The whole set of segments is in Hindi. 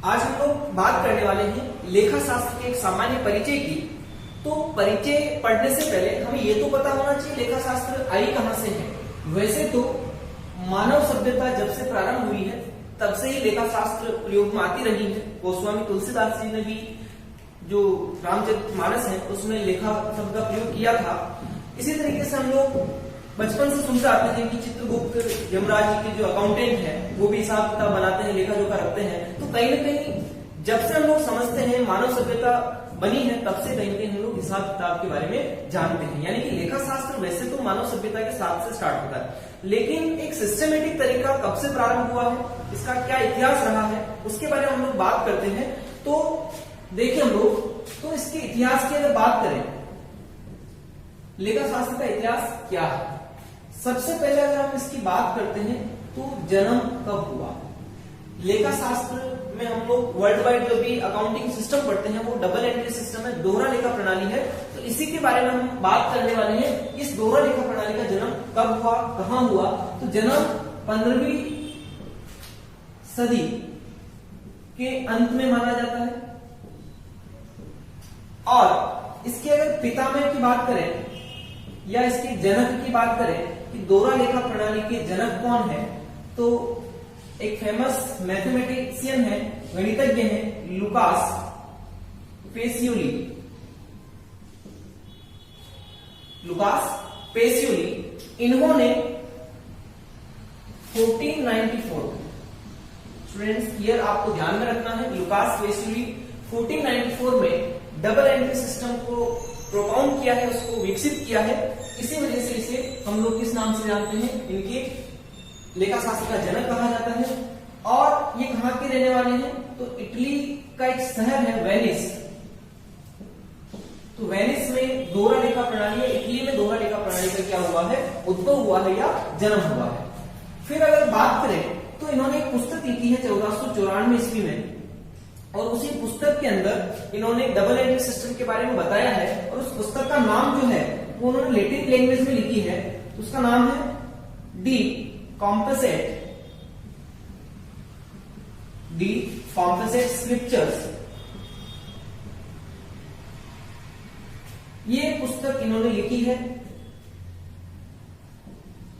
आज हम लोग बात करने वाले हैं लेखा शास्त्र के एक सामान्य परिचय की। तो परिचय पढ़ने से पहले हमें ये तो पता होना चाहिए लेखा शास्त्र आई कहां से है। वैसे तो मानव सभ्यता जब से प्रारंभ हुई है तब से ही लेखा शास्त्र प्रयोग में आती रही है। गोस्वामी तुलसीदास जी ने भी जो रामचरितमानस है उसमें लेखा शब्द का प्रयोग किया था। इसी तरीके से हम लोग बचपन से सुनते आते हैं कि चित्रगुप्त यमराज जी के जो अकाउंटेंट है वो भी हिसाब किताब बनाते हैं, लेखा जोखा रखते हैं। तो कहीं ना कहीं जब से हम लोग समझते हैं मानव सभ्यता बनी है तब से कहीं ना कहीं हम लोग हिसाब किताब के बारे में जानते हैं। यानी कि लेखा शास्त्र वैसे तो मानव सभ्यता के साथ से स्टार्ट होता है, लेकिन एक सिस्टमेटिक तरीका कब से प्रारंभ हुआ है, इसका क्या इतिहास रहा है, उसके बारे में हम लोग बात करते हैं। तो देखिए हम लोग तो इसके इतिहास की अगर बात करें, लेखा शास्त्र का इतिहास क्या है। सबसे पहले अगर हम इसकी बात करते हैं तो जन्म कब हुआ। लेखा शास्त्र में हम लोग वर्ल्ड वाइड जो भी अकाउंटिंग सिस्टम पढ़ते हैं वो डबल एंट्री सिस्टम है, दोहरा लेखा प्रणाली है। तो इसी के बारे में हम बात करने वाले हैं। इस दोहरा लेखा प्रणाली का जन्म कब हुआ, कहां हुआ। तो जन्म 15वीं सदी के अंत में माना जाता है। और इसके अगर पितामह की बात करें या इसके जनक की बात करें कि दोहरा लेखा प्रणाली के जनक कौन है, तो एक फेमस मैथमेटिशियन है, गणितज्ञ है, लुकास पेसियोली। लुकास पेसियोली इन्होंने 1494, स्टूडेंट्स ईयर आपको ध्यान में रखना है, लुकास पेसियोली 1494 में डबल एंट्री सिस्टम को प्रोपाउंड किया है, उसको विकसित किया है। इसी वजह से इसे हम लोग किस नाम से जानते हैं, इनके लेखा शास्त्र का जनक कहा जाता है। और ये कहां के रहने वाले हैं, तो इटली का एक शहर है वेनिस। तो वेनिस में दोहरा लेखा प्रणाली है, इटली में दोहरा लेखा प्रणाली का क्या हुआ है, उद्भव हुआ है या जन्म हुआ है। फिर अगर बात करें तो इन्होंने एक पुस्तक लिखी है 1494 ईस्वी में, और उसी पुस्तक के अंदर इन्होंने डबल एंट्री सिस्टम के बारे में बताया है। और उस पुस्तक का नाम जो है वो उन्होंने लैटिन लैंग्वेज में लिखी है। उसका नाम है डी कॉम्पोसेट स्क्रिप्चर्स। ये पुस्तक इन्होंने लिखी है।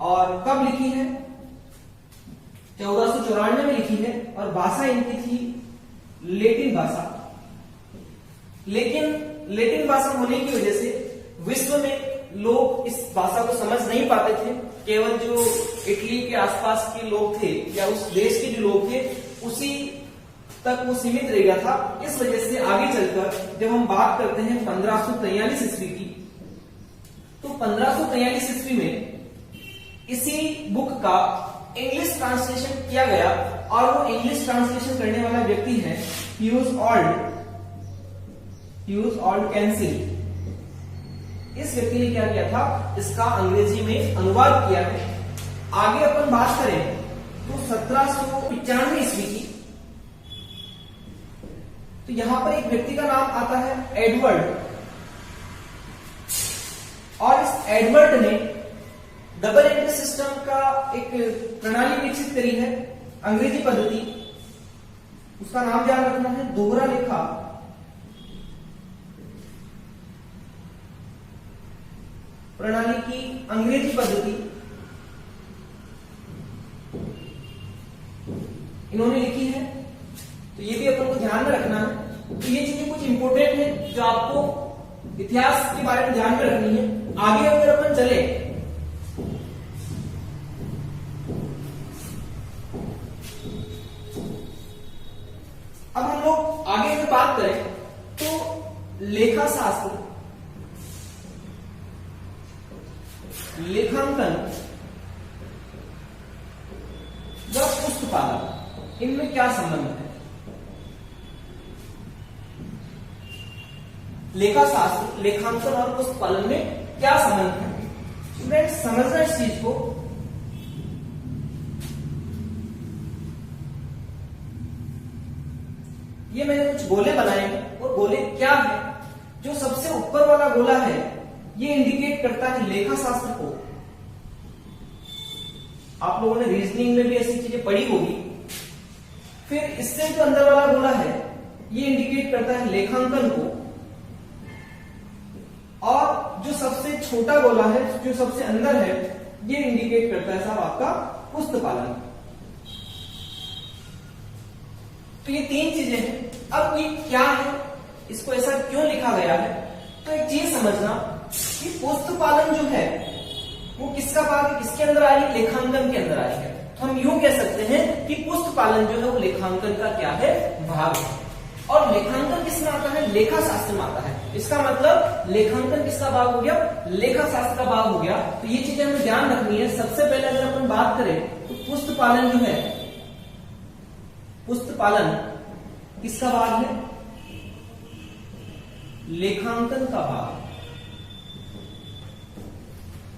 और कब लिखी है, 1494 में लिखी है। और भाषा इनकी थी लैटिन भाषा। लेकिन लैटिन भाषा होने की वजह से विश्व में लोग इस भाषा को समझ नहीं पाते थे। केवल जो इटली के आसपास के लोग थे या उस देश के जो लोग थे उसी तक वो सीमित रह गया था। इस वजह से आगे चलकर जब हम बात करते हैं 1543 ईस्वी की, तो 1543 ईस्वी में इसी बुक का इंग्लिश ट्रांसलेशन किया गया। और वो इंग्लिश ट्रांसलेशन करने वाला व्यक्ति है ह्यूज ऑल्ड कैंसिल। इस व्यक्ति ने क्या किया था, इसका अंग्रेजी में अनुवाद किया है। आगे अपन बात करें तो 1795 ईस्वी की, तो यहां पर एक व्यक्ति का नाम आता है एडवर्ड। और इस एडवर्ड ने डबल एंट्री सिस्टम का एक प्रणाली विकसित करी है, अंग्रेजी पद्धति। उसका नाम ध्यान रखना है दोहरा लेखा प्रणाली की अंग्रेजी पद्धति इन्होंने लिखी है। तो ये भी अपन को ध्यान में रखना है। तो ये चीजें कुछ इंपोर्टेंट है जो आपको इतिहास के बारे में ध्यान में रखनी है। आगे अगर अपन चले अब हम लोग आगे अगर बात करें तो लेखा शास्त्र, लेखांकन व पुस्तपालन, इनमें क्या संबंध है। लेखा शास्त्र, लेखांकन और पुस्तपालन में क्या संबंध है, स्टूडेंट समझना इस चीज को। ये मैंने कुछ गोले बनाए हैं, और गोले क्या है, जो सबसे ऊपर वाला गोला है ये इंडिकेट करता है लेखा शास्त्र को। आप लोगों ने रीजनिंग में भी ऐसी चीजें पढ़ी होगी। फिर इससे जो अंदर वाला गोला है ये इंडिकेट करता है लेखांकन को, और जो सबसे छोटा गोला है जो सबसे अंदर है ये इंडिकेट करता है साहब आपका पुस्त पालन। तो ये तीन चीजें हैं। अब ये क्या है, इसको ऐसा क्यों लिखा गया है, तो एक चीज समझना कि पुस्त पालन जो है वो किसका भाग है, किसके अंदर आ रही है, लेखांकन के अंदर आ रही है। तो हम यूं कह सकते हैं कि पुस्त पालन जो है वो लेखांकन का क्या है, भाग है। और लेखांकन किसमें आता है, लेखा शास्त्र में आता है। इसका मतलब लेखांकन किसका भाग हो गया, लेखा शास्त्र का भाग हो गया। तो ये चीजें हमें ध्यान रखनी है। सबसे पहले अगर अपन बात करें तो पुस्त पालन जो है, पुस्त पालन किसका भाग है, लेखांकन का भाग।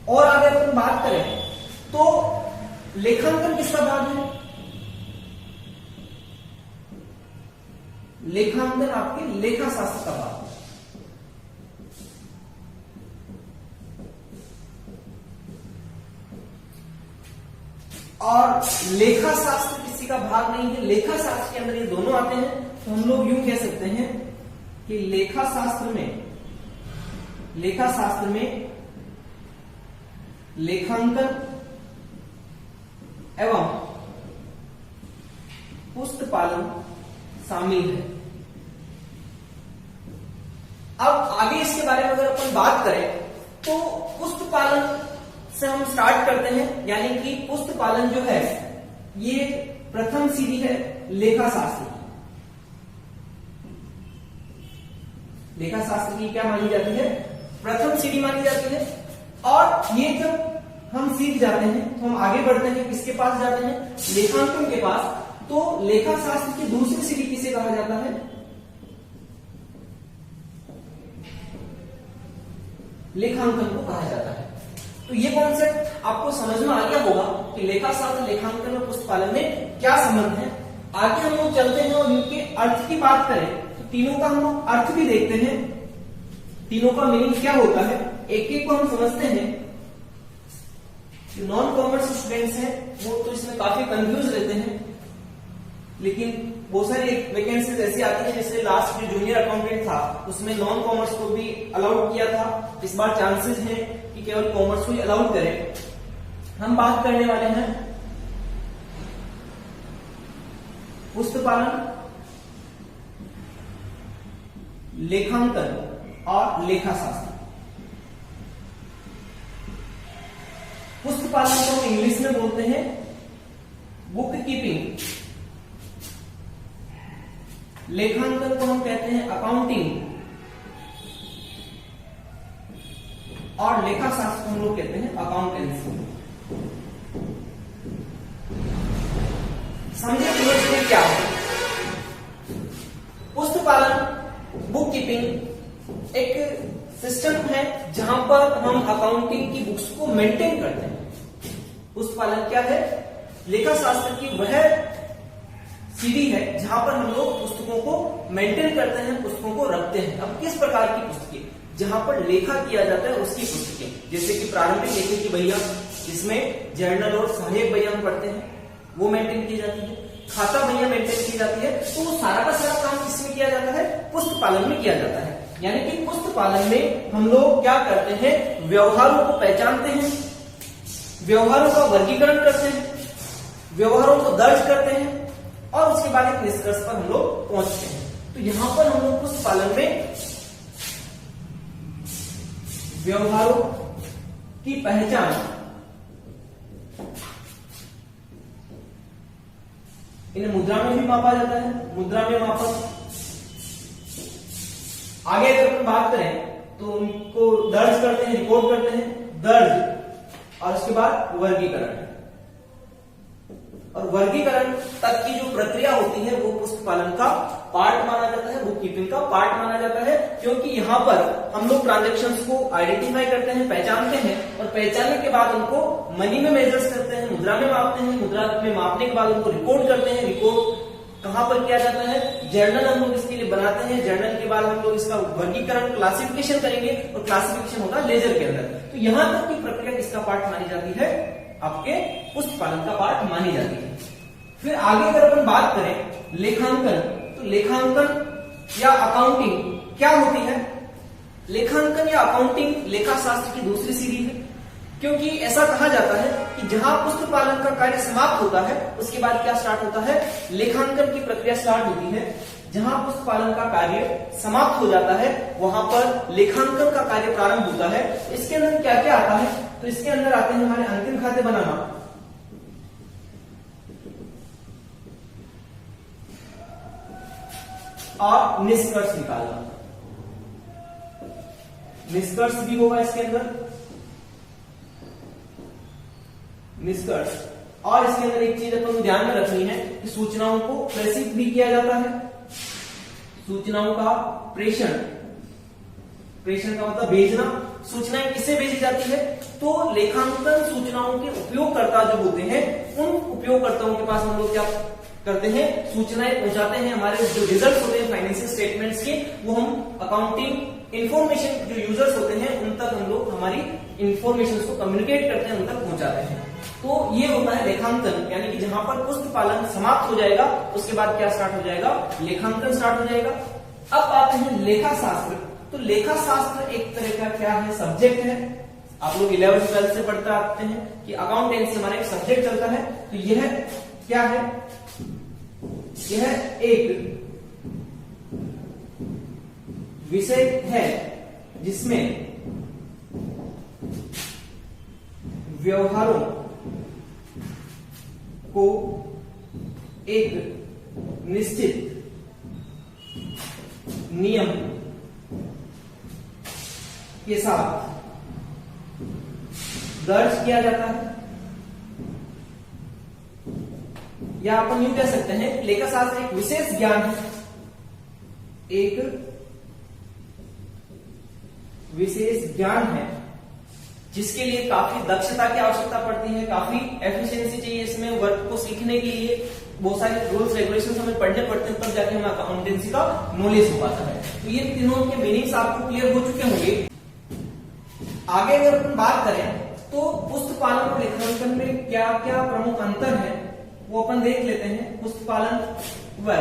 और अगर अपन बात करें तो लेखांकन किसका भाग है, लेखांकन आपके लेखा शास्त्र का भाग है। और लेखा शास्त्र किसी का भाग नहीं है, लेखा शास्त्र के अंदर ये दोनों आते हैं। तो हम लोग यूं कह सकते हैं कि लेखा शास्त्र में लेखांकन एवं पुस्त पालन शामिल है। अब आगे इसके बारे में अगर अपन बात करें तो पुस्त पालन से हम स्टार्ट करते हैं, यानी कि पुस्त पालन जो है ये प्रथम सीढ़ी है लेखा शास्त्र की। लेखा शास्त्र की क्या मानी जाती है, प्रथम सीढ़ी मानी जाती है। और ये जब हम सीख जाते हैं तो हम आगे बढ़ते हैं, किसके पास जाते हैं, लेखांकन के पास। तो लेखा शास्त्र की दूसरी सीढ़ी किसे कहा जाता है, लेखांकन को कहा जाता है। तो ये कॉन्सेप्ट आपको समझ में आ गया होगा कि लेखा शास्त्र, लेखांकन और पुस्त पालन में क्या संबंध है। आगे हम लोग चलते हैं और इनके अर्थ की बात करें तो तीनों का हम लोग अर्थ भी देखते हैं, तीनों का मीनिंग क्या होता है, एक एक को हम समझते हैं। जो नॉन कॉमर्स स्टूडेंट्स हैं वो तो इसमें काफी कंफ्यूज रहते हैं, लेकिन बहुत सारी वैकेंसीज ऐसी आती है, जैसे लास्ट जो जूनियर अकाउंटेंट था उसमें नॉन कॉमर्स को भी अलाउड किया था। इस बार चांसेस हैं कि केवल कॉमर्स को ही अलाउड करें। हम बात करने वाले हैं पुस्त पालन, लेखांकन और लेखा शास्त्र। पुस्त पालन को हम इंग्लिश में बोलते हैं बुक कीपिंग, लेखांकन को हम कहते हैं अकाउंटिंग, और लेखा शास्त्र को हम लोग कहते हैं अकाउंटेंसी। समझे पूर्वज क्या है। पुस्त पालन, बुक कीपिंग एक सिस्टम है जहां पर हम अकाउंटिंग की बुक्स को मेंटेन करते हैं। पुस्त पालन क्या है, लेखा शास्त्र की वह सीढ़ी है जहां पर हम लोग पुस्तकों को मेंटेन करते हैं, पुस्तकों को रखते हैं। अब किस प्रकार की पुस्तकें, जहां पर लेखा किया जाता है उसकी पुस्तकें, जैसे कि प्रारंभिक लेखे की बहिया जिसमें जर्नल और सहायक बहिया हम पढ़ते हैं वो मेंटेन की जाती है, खाता बहिया मेंटेन की जाती है। तो सारा का सारा काम किसमें किया जाता है, पुस्त पालन में किया जाता है। यानी कि पुस्त पालन में हम लोग क्या करते हैं, व्यवहारों को पहचानते हैं, व्यवहारों का वर्गीकरण करते हैं, व्यवहारों को दर्ज करते हैं और उसके बाद एक निष्कर्ष पर हम लोग पहुंचते हैं। तो यहां पर हम लोग पुस्त पालन में व्यवहारों की पहचान, इन्हें मुद्रा में भी मापा जाता है, मुद्रा में मापा। आगे अगर हम बात करें तो उनको दर्ज करते हैं, रिकॉर्ड करते हैं, दर्ज, और उसके बाद वर्गीकरण। और वर्गीकरण तक की जो प्रक्रिया होती है वो पुस्त पालन का पार्ट माना जाता है, बुक कीपिंग का पार्ट माना जाता है, क्योंकि यहाँ पर हम लोग ट्रांजैक्शंस को आइडेंटिफाई करते हैं, पहचानते हैं, और पहचानने के बाद उनको मनी में मेजर्स करते हैं, मुद्रा में मापते हैं, मुद्रा में मापने के बाद उनको रिकॉर्ड करते हैं। रिकॉर्ड कहां पर किया जाता है, जर्नल हम लोग इसके लिए बनाते हैं, जर्नल के बाद हम लोग इसका वर्गीकरण, क्लासिफिकेशन करेंगे, और क्लासिफिकेशन होगा लेजर के अंदर। तो यहां तक की प्रक्रिया किसका पार्ट मानी जाती है, आपके पुस्त पालन का पार्ट मानी जाती है। फिर आगे अगर अपन बात करें लेखांकन, तो लेखांकन या अकाउंटिंग क्या होती है? लेखांकन या अकाउंटिंग लेखा शास्त्र की दूसरी सीढ़ी है, क्योंकि ऐसा कहा जाता है कि जहां पुस्तक पालन का कार्य समाप्त होता है उसके बाद क्या स्टार्ट होता है? लेखांकन की प्रक्रिया स्टार्ट होती है। जहां पुस्तक पालन का कार्य समाप्त हो जाता है वहां पर लेखांकन का कार्य प्रारंभ होता है। इसके अंदर क्या क्या आता है? तो इसके अंदर आते हैं हमारे अंतिम खाते बनाना, और निष्कर्ष निकालना। निष्कर्ष भी होगा इसके अंदर, निष्कर्ष। और इसके अंदर एक चीज अपन को ध्यान में रखनी है कि सूचनाओं को प्रेषित भी किया जाता है। सूचनाओं का प्रेषण, प्रेषण का मतलब भेजना। सूचनाएं किससे भेजी जाती है? तो लेखांकन सूचनाओं के उपयोगकर्ता जो होते हैं उन उपयोगकर्ताओं के पास हम लोग क्या करते हैं? सूचनाएं पहुंचाते हैं। हमारे जो रिजल्ट होते हैं फाइनेंशियल स्टेटमेंट्स के, वो हम अकाउंटिंग इंफॉर्मेशन जो यूजर्स होते हैं उन तक हम लोग हमारी इंफॉर्मेशन को कम्युनिकेट करते हैं, उन तक पहुंचाते हैं। तो ये होता है लेखांकन, यानी कि जहां पर पुस्तक पालन समाप्त हो जाएगा उसके बाद क्या स्टार्ट हो जाएगा? लेखांकन स्टार्ट हो जाएगा। अब आते हैं लेखा शास्त्र। तो लेखा शास्त्र एक तरह का क्या है? सब्जेक्ट है। आप लोग 11th 12th से पढ़ते आते हैं कि अकाउंटेंसी हमारा एक सब्जेक्ट चलता है। तो यह क्या है? यह एक विषय है जिसमें व्यवहारों को एक निश्चित नियम के साथ दर्ज किया जाता है, या अपन यूं कह सकते हैं लेखा शास्त्र एक विशेष ज्ञान है, एक विशेष ज्ञान है जिसके लिए काफी दक्षता की आवश्यकता पड़ती है, काफी एफिशिएंसी चाहिए इसमें। वर्क को सीखने के लिए बहुत सारे रूल्स रेगुलेशंस हमें पढ़ने पड़ते हैं, तब जाके हमें अकाउंटेंसी का नॉलेज हो पाता है। तो ये तीनों के मीनिंग्स आपको क्लियर हो चुके होंगे। आगे अगर अपन बात करें तो पुस्तक पालन और लेखांकन में क्या क्या प्रमुख अंतर है वो अपन देख लेते हैं। पुस्तक पालन व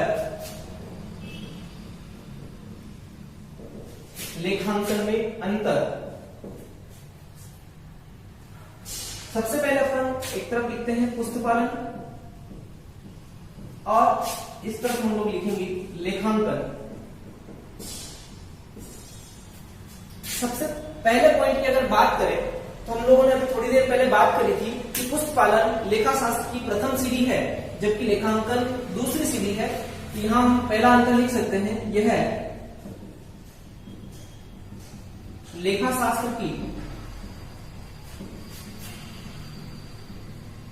लेखांकन में अंतर। सबसे पहले अपन एक तरफ लिखते हैं पुस्तक पालन और इस तरफ हम लोग लिखेंगे लेखांकन। सबसे पहले पॉइंट की अगर बात करें तो हम लोगों ने अभी थोड़ी देर पहले बात करी थी कि पुस्तक पालन लेखा शास्त्र की प्रथम सीढ़ी है जबकि लेखांकन दूसरी सीढ़ी है। तो यहां हम पहला अंतर लिख सकते हैं, यह है लेखा शास्त्र की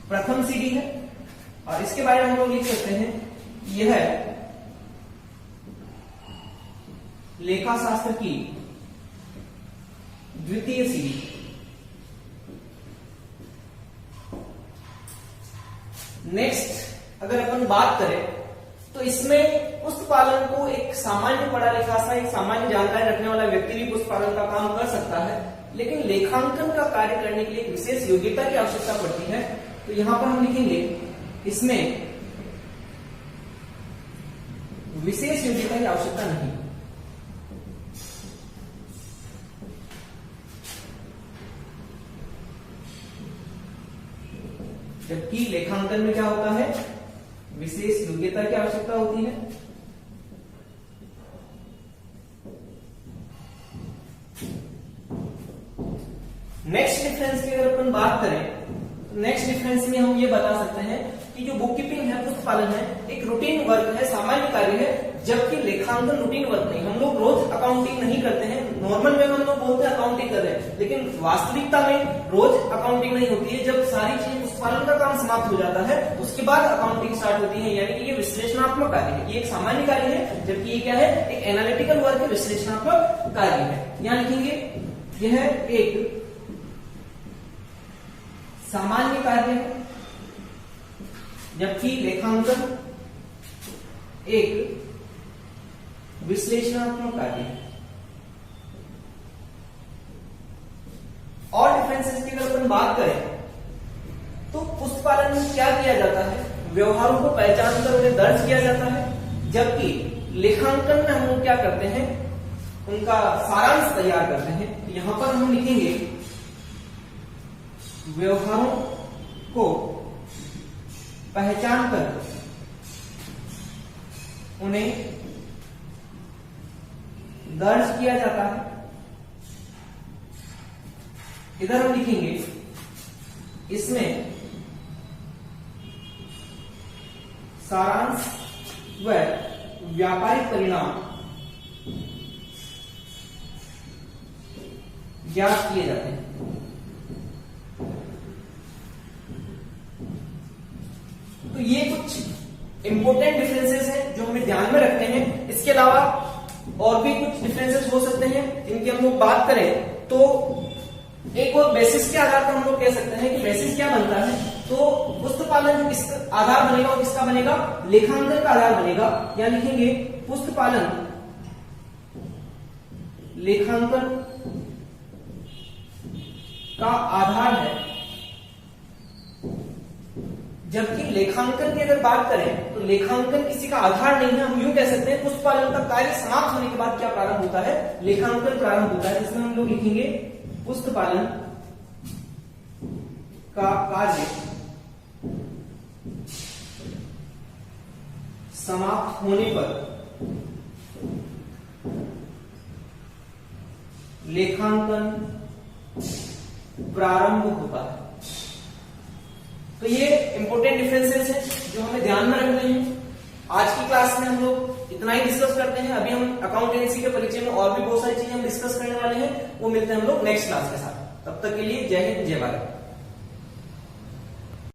प्रथम सीढ़ी है, और इसके बारे में हम लोग लिख सकते हैं यह है लेखा शास्त्र की द्वितीय सीढ़ी। नेक्स्ट अगर अपन बात करें तो इसमें पुस्तक पालन को एक सामान्य पढ़ा लिखा सा, एक सामान्य जानकारी रखने वाला व्यक्ति भी पुस्तक पालन का काम कर सकता है, लेकिन लेखांकन का कार्य करने के लिए एक विशेष योग्यता की आवश्यकता पड़ती है। तो यहां पर हम लिखेंगे इसमें विशेष योग्यता की आवश्यकता नहीं। जबकि लेखांकन में क्या होता है? विशेष योग्यता की आवश्यकता होती है। नेक्स्ट डिफरेंस की अगर अपन बात करें, नेक्स्ट डिफरेंस में हम ये बता सकते हैं कि जो बुक कीपिंग है, पुस्तक पालन है, एक रूटीन वर्क है, सामान्य कार्य है, जबकि लेखांकन रूटीन वर्क नहीं। हम लोग रोज अकाउंटिंग नहीं करते हैं। नॉर्मल वे में हम लोग बोलते हैं अकाउंटिंग कर रहे हैं, लेकिन वास्तविकता में रोज अकाउंटिंग नहीं होती है। जब सारी चीज पुस्तक पालन का काम समाप्त हो जाता है उसके बाद अकाउंटिंग स्टार्ट होती है, यानी कि ये विश्लेषणात्मक कार्य है। ये एक सामान्य कार्य है, जबकि ये क्या है? एक एनालिटिकल वर्क है, विश्लेषणात्मक कार्य है। यहां लिखेंगे यह एक सामान्य कार्य है, जबकि लेखांकन एक विश्लेषणात्मक कार्य है। और डिफरेंसेस की अगर अपन बात करें तो पुस्तक पालन में क्या किया जाता है? व्यवहारों को पहचान कर उन्हें दर्ज किया जाता है, जबकि लेखांकन में हम लोग क्या करते हैं, उनका सारांश तैयार करते हैं। तो यहां पर हम लिखेंगे व्यवहारों को पहचान कर उन्हें दर्ज किया जाता है। इधर हम लिखेंगे इसमें सारांश व व्यापारिक परिणाम ज्ञात किए जाते हैं। तो ये कुछ इंपॉर्टेंट डिफरेंसेस हैं जो हमें ध्यान में रखने हैं। इसके अलावा और भी कुछ डिफरेंसेस हो सकते हैं जिनकी हम लोग बात करें तो एक और बेसिस के आधार पर हम लोग कह सकते हैं कि बेसिस क्या बनता है, तो पुस्तपालन जो किसका आधार बनेगा, वो किसका बनेगा, लेखांकन का आधार बनेगा। या लिखेंगे पुस्तपालन लेखांकन का आधार है, जबकि लेखांकन की अगर बात करें तो लेखांकन किसी का आधार नहीं है। हम यूं कह सकते हैं पुस्तपालन का कार्य समाप्त होने के बाद क्या प्रारंभ होता है, लेखांकन प्रारंभ होता है। जिसमें हम लोग लिखेंगे पुस्तपालन का कार्य समाप्त होने पर लेखांकन प्रारंभ होता है। तो ये इंपॉर्टेंट डिफरेंसेस हैं जो हमें ध्यान में रखने हैं। आज की क्लास में हम लोग इतना ही डिस्कस करते हैं। अभी हम अकाउंटेंसी के परिचय में और भी बहुत सारी चीजें हम डिस्कस करने वाले हैं, वो मिलते हैं हम लोग नेक्स्ट क्लास के साथ। तब तक के लिए जय हिंद, जय भारत।